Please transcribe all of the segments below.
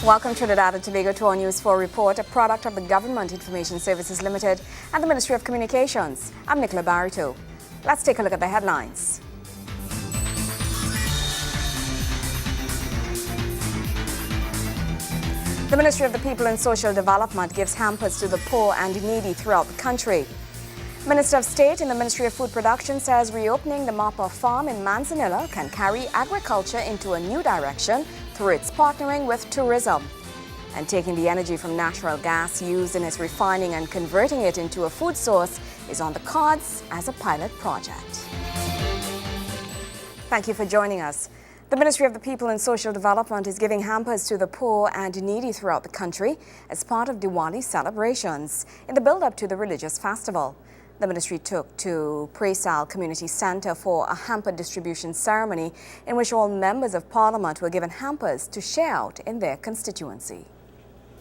Welcome Trinidad and Tobago to our News 4 report, a product of the Government Information Services Limited and the Ministry of Communications. I'm Nicola Barito. Let's take a look at the headlines. The Ministry of the People and Social Development gives hampers to the poor and needy throughout the country. Minister of State in the Ministry of Food Production says reopening the Mapa Farm in Manzanilla can carry agriculture into a new direction through its partnering with tourism. And taking the energy from natural gas used in its refining and converting it into a food source is on the cards as a pilot project. Thank you for joining us. The Ministry of the People and Social Development is giving hampers to the poor and needy throughout the country as part of Diwali celebrations in the build-up to the religious festival. The ministry took to Presal Community Centre for a hamper distribution ceremony in which all members of Parliament were given hampers to share out in their constituency.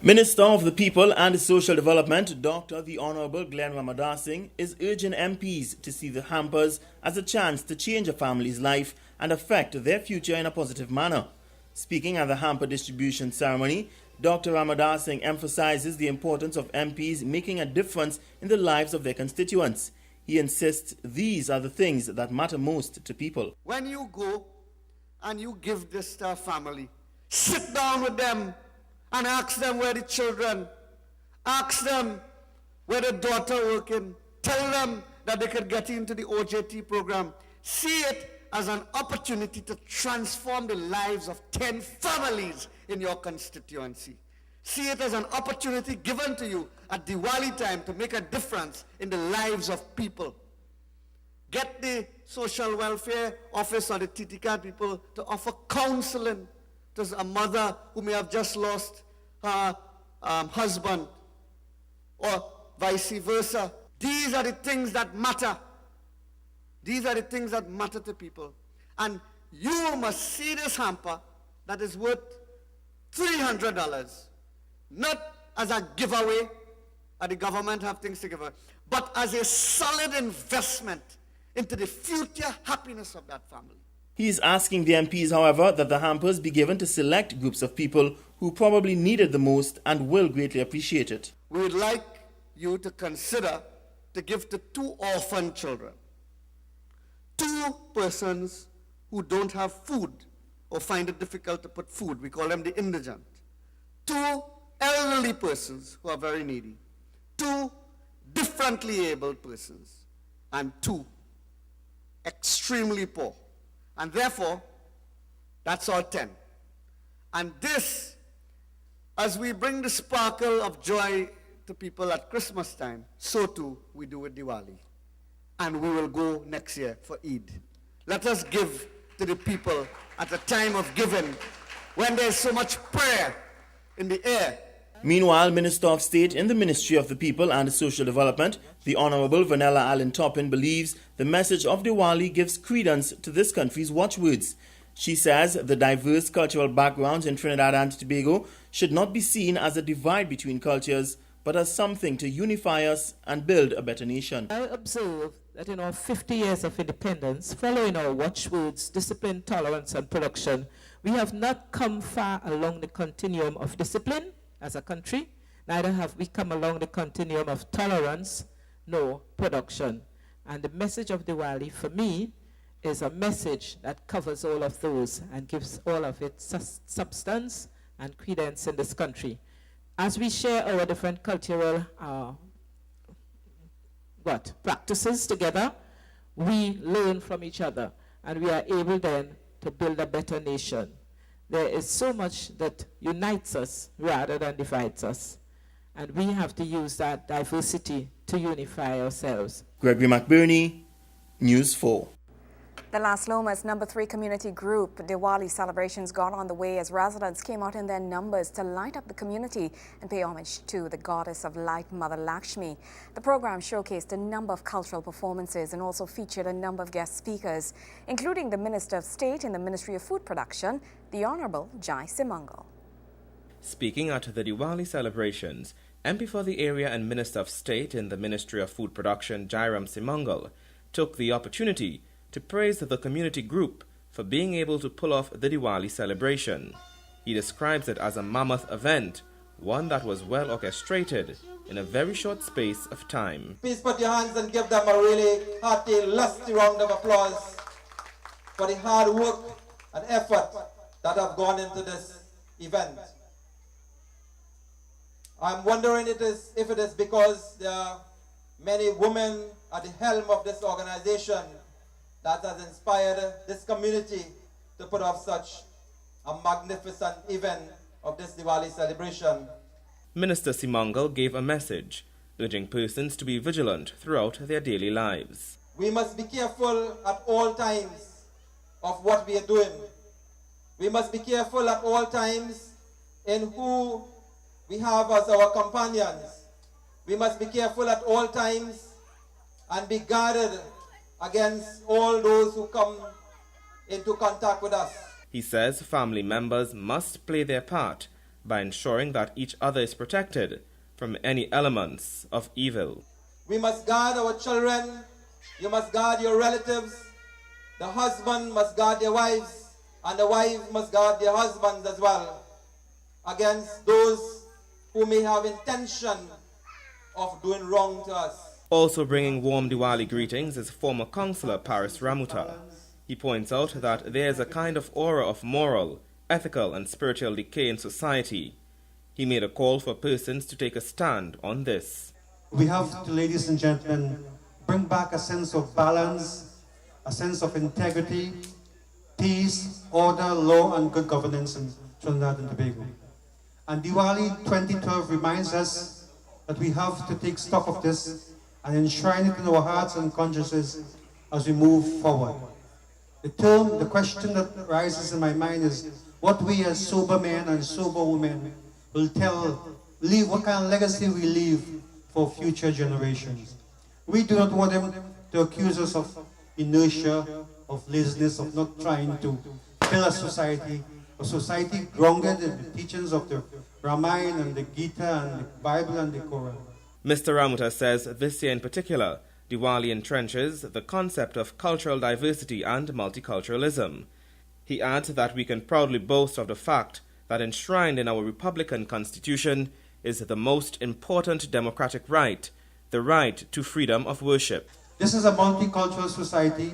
Minister of the People and Social Development, Dr. the Honourable Glenn Ramadasinghe, is urging MPs to see the hampers as a chance to change a family's life and affect their future in a positive manner. Speaking at the hamper distribution ceremony, Dr. Ramadasinghe emphasizes the importance of MPs making a difference in the lives of their constituents. He insists these are the things that matter most to people. When you go and you give this to a family, sit down with them and ask them where the children, ask them where the daughter working, tell them that they could get into the OJT program. See it as an opportunity to transform the lives of 10 families in your constituency. See it as an opportunity given to you at Diwali time to make a difference in the lives of people. Get the social welfare office or the TTCAD people to offer counseling to a mother who may have just lost her husband or vice versa. These are the things that matter. These are the things that matter to people. And you must see this hamper that is worth $300, not as a giveaway, or the government have things to give away, but as a solid investment into the future happiness of that family. He is asking the MPs, however, that the hampers be given to select groups of people who probably need it the most and will greatly appreciate it. We would like you to consider to give to 2 orphan children, 2 persons who don't have food or find it difficult to put food. We call them the indigent. 2 elderly persons who are very needy. 2 differently abled persons. And 2 extremely poor. And therefore, that's all 10. And this, as we bring the sparkle of joy to people at Christmas time, so too we do with Diwali. And we will go next year for Eid. Let us give to the people at a time of giving when there's so much prayer in the air. Meanwhile, Minister of State in the Ministry of the People and Social Development, the Honourable Vanella Allen Toppin, believes the message of Diwali gives credence to this country's watchwords. She says the diverse cultural backgrounds in Trinidad and Tobago should not be seen as a divide between cultures, but as something to unify us and build a better nation. I observe that in our 50 years of independence, following our watchwords, discipline, tolerance, and production, we have not come far along the continuum of discipline as a country, neither have we come along the continuum of tolerance nor production. And the message of Diwali, for me, is a message that covers all of those and gives all of it substance and credence in this country. As we share our different cultural practices together, we learn from each other, and we are able then to build a better nation. There is so much that unites us rather than divides us, and we have to use that diversity to unify ourselves. Gregory McBurney, News 4. The Las Lomas No. 3 community group Diwali celebrations got on the way as residents came out in their numbers to light up the community and pay homage to the goddess of light, Mother Lakshmi. The program showcased a number of cultural performances and also featured a number of guest speakers, including the Minister of State in the Ministry of Food Production, the Honourable Jai Simangal. Speaking at the Diwali celebrations, MP for the area and Minister of State in the Ministry of Food Production, Jairam Simangal, took the opportunity to praise the community group for being able to pull off the Diwali celebration. He describes it as a mammoth event, one that was well orchestrated in a very short space of time. Please put your hands and give them a really hearty, lusty round of applause for the hard work and effort that have gone into this event. I'm wondering if it is because there are many women at the helm of this organization that has inspired this community to put off such a magnificent event of this Diwali celebration. Minister Simangal gave a message, urging persons to be vigilant throughout their daily lives. We must be careful at all times of what we are doing. We must be careful at all times in who we have as our companions. We must be careful at all times and be guarded against all those who come into contact with us. He says family members must play their part by ensuring that each other is protected from any elements of evil. We must guard our children. You must guard your relatives. The husband must guard their wives, and the wives must guard their husbands as well against those who may have intention of doing wrong to us. Also bringing warm Diwali greetings is former councillor Paris Ramuta. He points out that there is a kind of aura of moral, ethical and spiritual decay in society. He made a call for persons to take a stand on this. We have to, ladies and gentlemen, bring back a sense of balance, a sense of integrity, peace, order, law and good governance in Trinidad and Tobago. And Diwali 2012 reminds us that we have to take stock of this and enshrine it in our hearts and consciences as we move forward. The question that rises in my mind is what we as sober men and sober women will leave, what kind of legacy we leave for future generations. We do not want them to accuse us of inertia, of laziness, of not trying to build a society grounded in the teachings of the Ramayana and the Gita and the Bible and the Quran. Mr. Ramuta says this year in particular, Diwali entrenches the concept of cultural diversity and multiculturalism. He adds that we can proudly boast of the fact that enshrined in our Republican Constitution is the most important democratic right, the right to freedom of worship. This is a multicultural society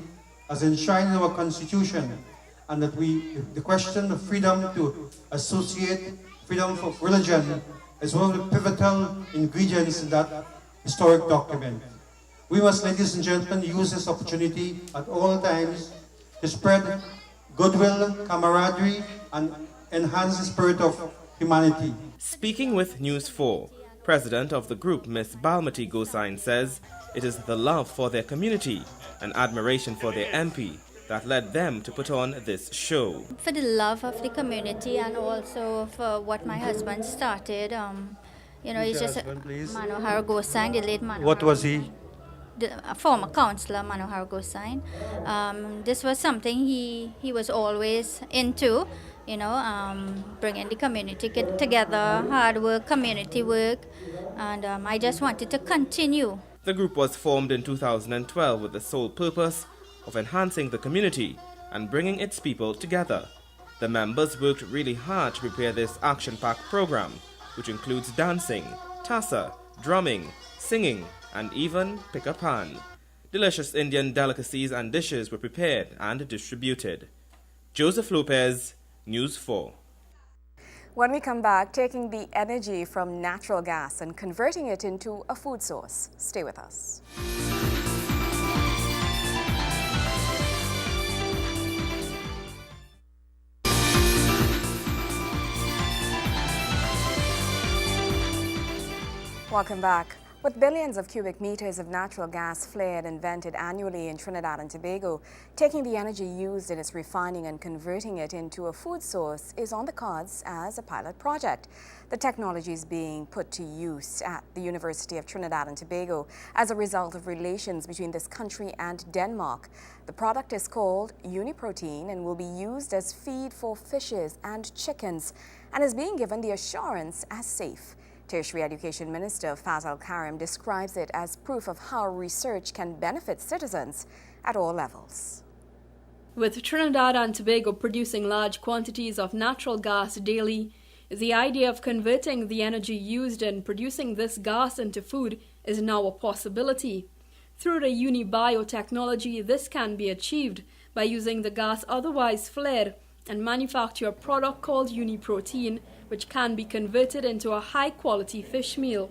as enshrined in our Constitution, and that the question of freedom to associate, freedom of religion is one of the pivotal ingredients in that historic document. We must, ladies and gentlemen, use this opportunity at all times to spread goodwill, camaraderie, and enhance the spirit of humanity. Speaking with News 4, President of the group, Ms. Balmati Gosain, says it is the love for their community and admiration for their MP that led them to put on this show. For the love of the community and also for what my husband started, he's just Manohar Gosain, the late Manohar. What was he? A former councillor, Manohar Gosain. This was something he was always into, bringing the community together, hard work, community work, and I just wanted to continue. The group was formed in 2012 with the sole purpose of enhancing the community and bringing its people together. The members worked really hard to prepare this action-packed program, which includes dancing, tassa, drumming, singing, and even pick-a-pan. Delicious Indian delicacies and dishes were prepared and distributed. Joseph Lopez, News 4. When we come back, taking the energy from natural gas and converting it into a food source. Stay with us. Welcome back. With billions of cubic meters of natural gas flared and vented annually in Trinidad and Tobago, taking the energy used in its refining and converting it into a food source is on the cards as a pilot project. The technology is being put to use at the University of Trinidad and Tobago as a result of relations between this country and Denmark. The product is called Uniprotein and will be used as feed for fishes and chickens and is being given the assurance as safe. Tertiary Education Minister Fazal Karim describes it as proof of how research can benefit citizens at all levels. With Trinidad and Tobago producing large quantities of natural gas daily, the idea of converting the energy used in producing this gas into food is now a possibility. Through the Unibio technology, this can be achieved by using the gas otherwise flared and manufacture a product called Uniprotein, which can be converted into a high-quality fish meal.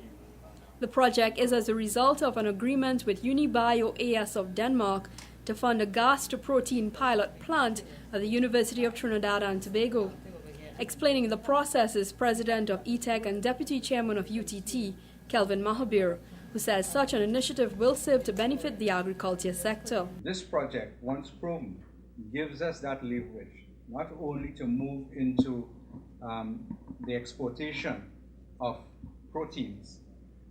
The project is as a result of an agreement with Unibio AS of Denmark to fund a gas-to-protein pilot plant at the University of Trinidad and Tobago. Explaining the process is President of ETEC and Deputy Chairman of UTT, Kelvin Mahabir, who says such an initiative will serve to benefit the agriculture sector. This project, once proven, gives us that leverage, not only to move into the exportation of proteins,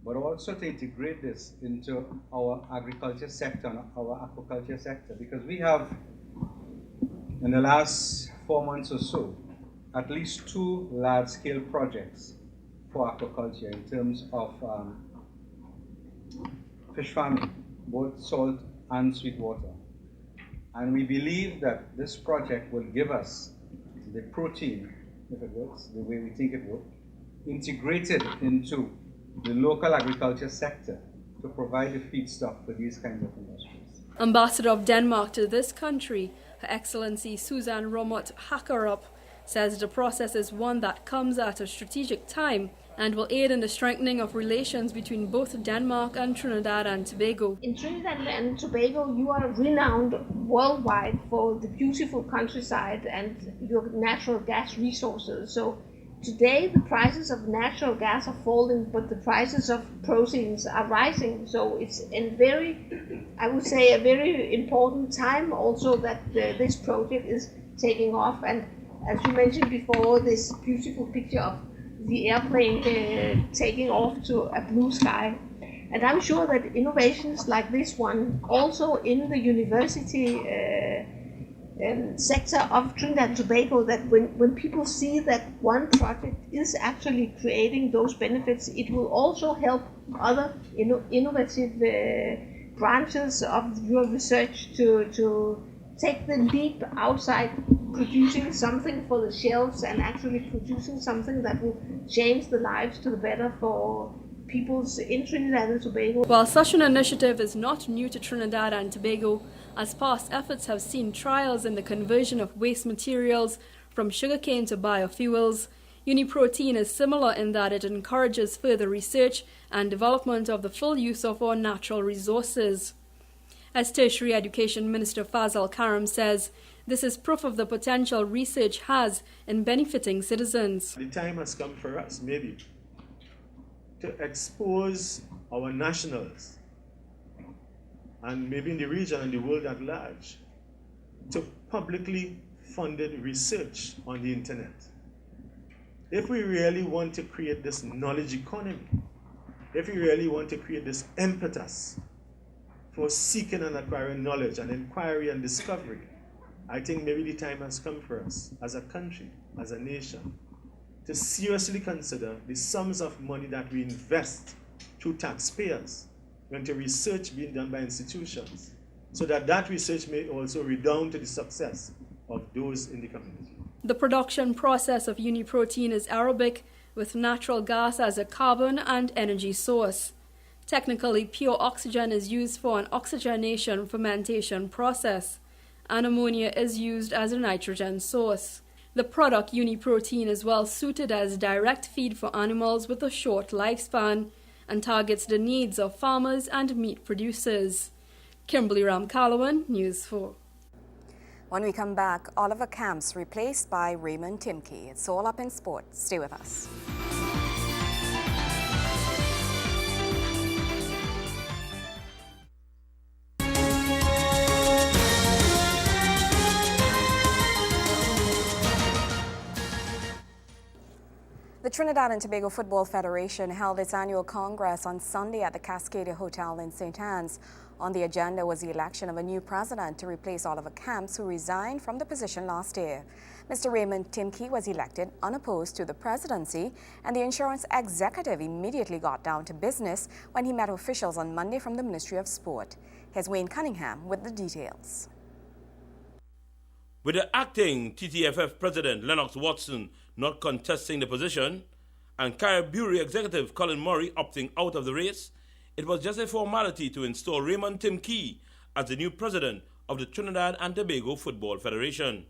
but also to integrate this into our agriculture sector and our aquaculture sector, because we have, in the last 4 months or so, at least 2 large-scale projects for aquaculture in terms of fish farming, both salt and sweet water. And we believe that this project will give us the protein, if it works, the way we think it will, integrated into the local agriculture sector to provide the feedstock for these kinds of industries. Ambassador of Denmark to this country, Her Excellency Susan Romot Hakarup, says the process is one that comes at a strategic time and will aid in the strengthening of relations between both Denmark and Trinidad and Tobago. In Trinidad and Tobago, you are renowned worldwide for the beautiful countryside and your natural gas resources. So today, the prices of natural gas are falling, but the prices of proteins are rising. So it's in I would say, a very important time also that this project is taking off. And as you mentioned before, this beautiful picture of the airplane taking off to a blue sky. And I'm sure that innovations like this one, also in the university sector of Trinidad and Tobago, that when people see that one project is actually creating those benefits, it will also help other innovative branches of your research to take the leap outside producing something for the shelves and actually producing something that will change the lives to the better for peoples in Trinidad and Tobago. While such an initiative is not new to Trinidad and Tobago, as past efforts have seen trials in the conversion of waste materials from sugarcane to biofuels, Uniprotein is similar in that it encourages further research and development of the full use of our natural resources. As Tertiary Education Minister Fazal Karam says, this is proof of the potential research has in benefiting citizens. The time has come for us, maybe, to expose our nationals, and maybe in the region and the world at large, to publicly funded research on the internet. If we really want to create this knowledge economy, if we really want to create this impetus for seeking and acquiring knowledge and inquiry and discovery, I think maybe the time has come for us as a country, as a nation, to seriously consider the sums of money that we invest through taxpayers into research being done by institutions, so that that research may also redound to the success of those in the community. The production process of Uniprotein is aerobic, with natural gas as a carbon and energy source. Technically, pure oxygen is used for an oxygenation fermentation process, and ammonia is used as a nitrogen source. The product Uniprotein is well suited as direct feed for animals with a short lifespan and targets the needs of farmers and meat producers. Kimberly Ram-Calawan, News 4. When we come back, Oliver Camps replaced by Raymond Timke. It's all up in sport. Stay with us. The Trinidad and Tobago Football Federation held its annual Congress on Sunday at the Cascadia Hotel in St. Anne's. On the agenda was the election of a new president to replace Oliver Camps, who resigned from the position last year. Mr. Raymond Timke was elected unopposed to the presidency, and the insurance executive immediately got down to business when he met officials on Monday from the Ministry of Sport. Here's Wayne Cunningham with the details. With the acting TTFF president Lennox Watson not contesting the position and Caribbean executive Colin Murray opting out of the race, it was just a formality to install Raymond Tim Key as the new president of the Trinidad and Tobago Football Federation.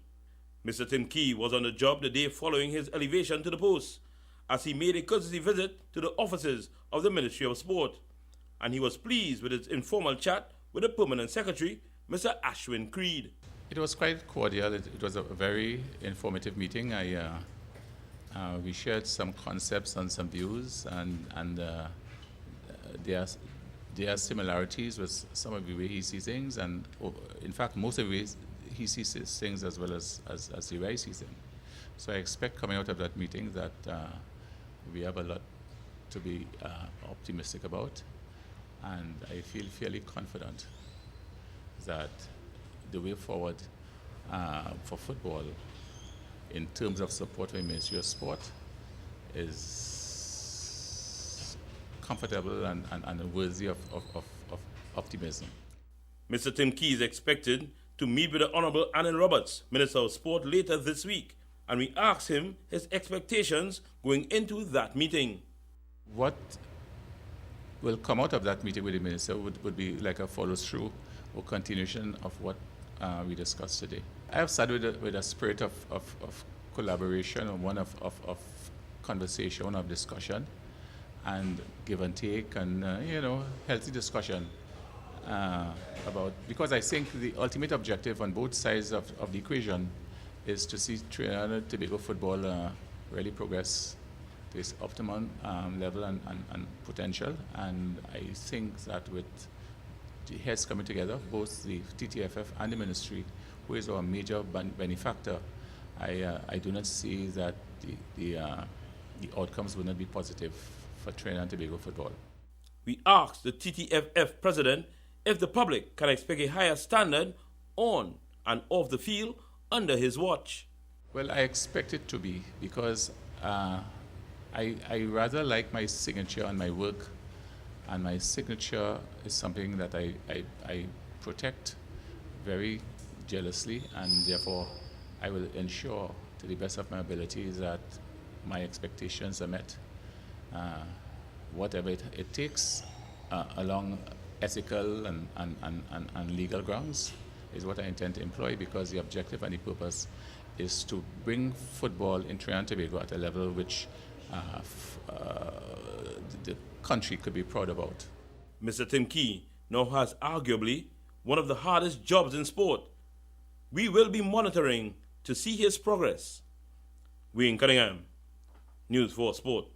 Mr. Tim Key was on the job the day following his elevation to the post, as he made a courtesy visit to the offices of the Ministry of Sport, and he was pleased with his informal chat with the permanent secretary, Mr. Ashwin Creed. It was quite cordial. It was a very informative meeting. We shared some concepts and some views, and there are similarities with some of the way he sees things, and in fact, most of the ways he sees things as well as the way I see them. So I expect coming out of that meeting that we have a lot to be optimistic about, and I feel fairly confident that the way forward for football in terms of support for the Ministry of Sport is comfortable and worthy of optimism. Mr. Tim Key is expected to meet with the Honorable Annan Roberts, Minister of Sport, later this week, and we asked him his expectations going into that meeting. What will come out of that meeting with the Minister would be like a follow-through or continuation of what we discussed today. I have started with a spirit of collaboration, and one of conversation, of discussion, and give and take, and healthy discussion about, because I think the ultimate objective on both sides of the equation is to see Trinidad and Tobago football really progress to its optimum level and potential. And I think that with the heads coming together, both the TTFF and the ministry, who is our major benefactor, I do not see that the outcomes will not be positive for Trinidad and Tobago football. We asked the TTFF president if the public can expect a higher standard on and off the field under his watch. Well, I expect it to be, because I rather like my signature on my work, and my signature is something that I protect very jealously, and therefore I will ensure to the best of my abilities that my expectations are met, whatever it takes, along ethical and legal grounds, is what I intend to employ, because the objective and the purpose is to bring football in Trinidad and Tobago at a level which the country could be proud about. Mr. Tim Key now has arguably one of the hardest jobs in sport. We will be monitoring to see his progress. Wayne Cunningham, News 4 Sport.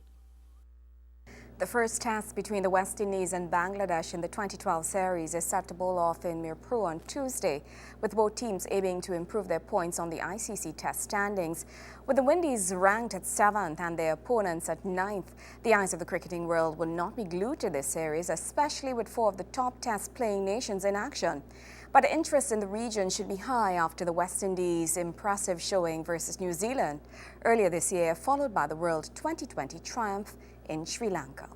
The first test between the West Indies and Bangladesh in the 2012 series is set to bowl off in Mirpur on Tuesday, with both teams aiming to improve their points on the ICC Test standings. With the Windies ranked at 7th and their opponents at 9th, the eyes of the cricketing world will not be glued to this series, especially with 4 of the top Test-playing nations in action. But interest in the region should be high after the West Indies' impressive showing versus New Zealand earlier this year, followed by the World 2020 triumph in Sri Lanka.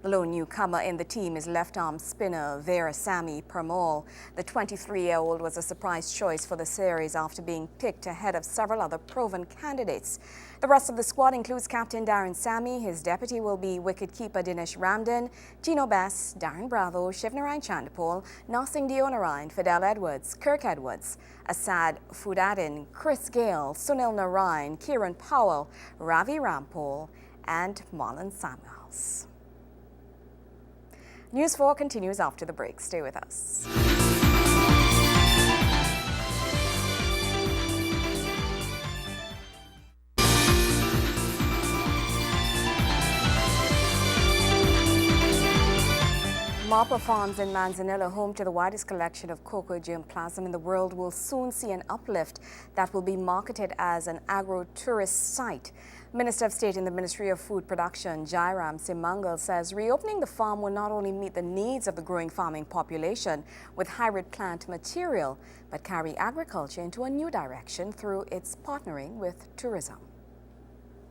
The lone newcomer in the team is left-arm spinner Veerasamy Permaul. The 23-year-old was a surprise choice for the series after being picked ahead of several other proven candidates. The rest of the squad includes captain Darren Sammy. His deputy will be wicketkeeper Dinesh Ramden, Tino Bess, Darren Bravo, Shivnarine Chandapol, Narsingh Deonarine, Fidel Edwards, Kirk Edwards, Asad Fudadin, Chris Gale, Sunil Narain, Kieran Powell, Ravi Rampal, and Marlon Samuels. News 4 continues after the break. Stay with us. Marpa Farms in Manzanilla, home to the widest collection of cocoa germplasm in the world, will soon see an uplift that will be marketed as an agro-tourist site. Minister of State in the Ministry of Food Production, Jairam Simangal, says reopening the farm will not only meet the needs of the growing farming population with hybrid plant material, but carry agriculture into a new direction through its partnering with tourism.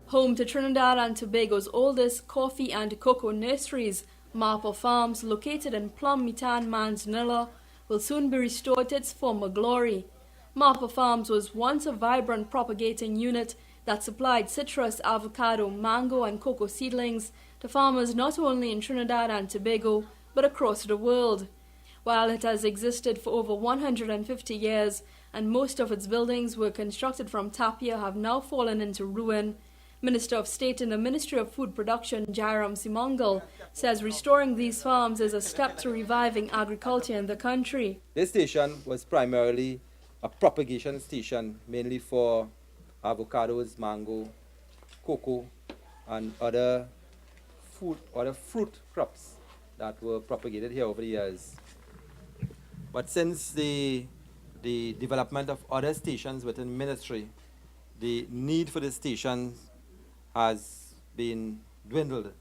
Home to Trinidad and Tobago's oldest coffee and cocoa nurseries, Marpa Farms, located in Plum Mitan, Manzanilla, will soon be restored to its former glory. Marpa Farms was once a vibrant propagating unit that supplied citrus, avocado, mango and cocoa seedlings to farmers not only in Trinidad and Tobago but across the world. While it has existed for over 150 years and most of its buildings were constructed from tapia have now fallen into ruin, Minister of State in the Ministry of Food Production, Jairam Simangal, says restoring these farms is a step to reviving agriculture in the country. This station was primarily a propagation station, mainly for avocados, mango, cocoa, and other fruit crops that were propagated here over the years. But since the development of other stations within the ministry, the need for the stations has been dwindled.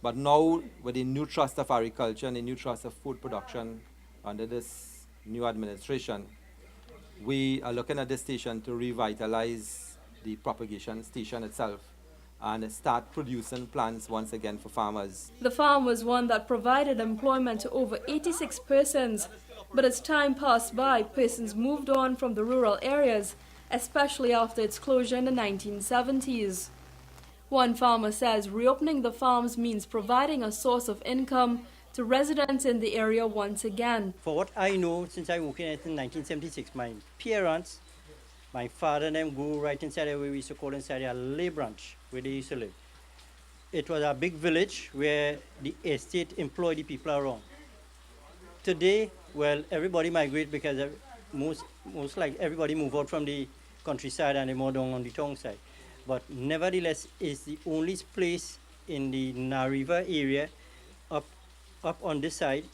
But now, with the new Trust of Agriculture and the new Trust of Food Production under this new administration, we are looking at this station to revitalize the propagation station itself and start producing plants once again for farmers. The farm was one that provided employment to over 86 persons, but as time passed by, persons moved on from the rural areas, especially after its closure in the 1970s. One farmer says reopening the farms means providing a source of income to residents in the area once again. For what I know, since I worked in it in 1976, my parents, my father and them grew right inside where we used to call inside a lay branch, where they used to live. It was a big village where the estate employed the people around. Today, well, everybody migrate because most like everybody move out from the countryside and they more down on the town side. But nevertheless, it's the only place in the Nariva area up on this side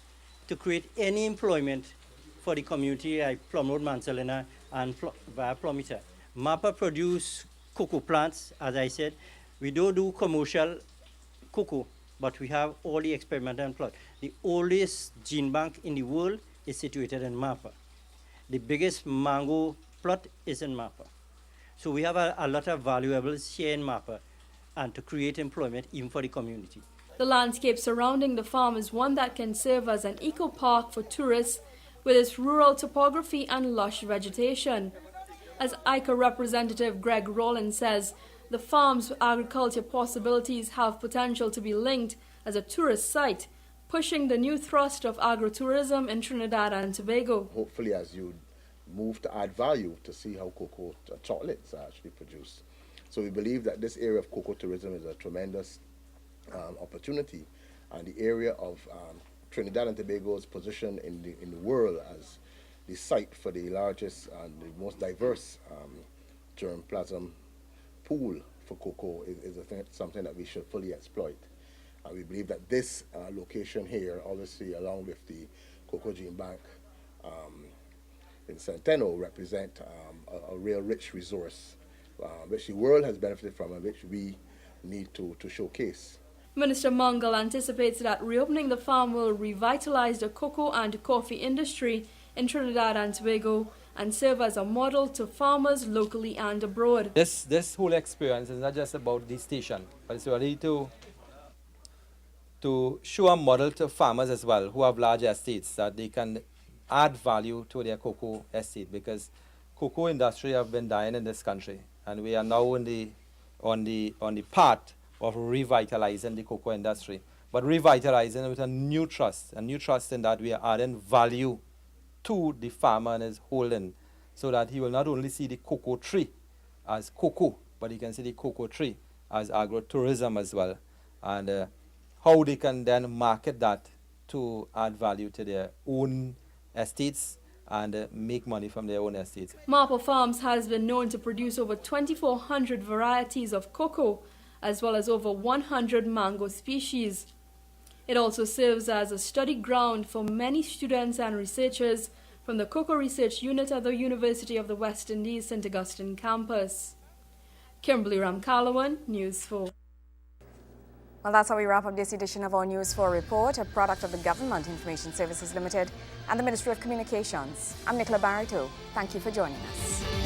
to create any employment for the community like Plum Road, Mansalina, and via Plumita. MAPA produce cocoa plants, as I said. We don't do commercial cocoa, but we have all the experimental plants. The oldest gene bank in the world is situated in MAPA. The biggest mango plot is in MAPA. So we have a lot of valuables here in MAPA and to create employment even for the community. The landscape surrounding the farm is one that can serve as an eco-park for tourists with its rural topography and lush vegetation. As ICA representative Greg Rollins says, the farm's agriculture possibilities have potential to be linked as a tourist site, pushing the new thrust of agrotourism in Trinidad and Tobago. Hopefully, as you move to add value to see how cocoa chocolates are actually produced. So we believe that this area of cocoa tourism is a tremendous opportunity, and the area of Trinidad and Tobago's position in the world as the site for the largest and the most diverse germplasm pool for cocoa is something that we should fully exploit. We believe that this location here, obviously along with the Cocoa Gene Bank in Centeno, represent a real rich resource which the world has benefited from and which we need to showcase. Minister Mangal anticipates that reopening the farm will revitalize the cocoa and coffee industry in Trinidad and Tobago and serve as a model to farmers locally and abroad. This whole experience is not just about the station, but it's really to show a model to farmers as well who have large estates that they can add value to their cocoa estate, because cocoa industry have been dying in this country, and we are now on the path of revitalizing the cocoa industry, but revitalizing it with a new trust in that we are adding value to the farmer and his holding, so that he will not only see the cocoa tree as cocoa, but he can see the cocoa tree as agrotourism as well, and how they can then market that to add value to their own estates and make money from their own estates. Marpa Farms has been known to produce over 2,400 varieties of cocoa, as well as over 100 mango species. It also serves as a study ground for many students and researchers from the Cocoa Research Unit at the University of the West Indies St. Augustine campus. Kimberly Ramkalawan, News 4. Well, that's how we wrap up this edition of our News 4 report, a product of the Government Information Services Limited and the Ministry of Communications. I'm Nicola Barito. Thank you for joining us.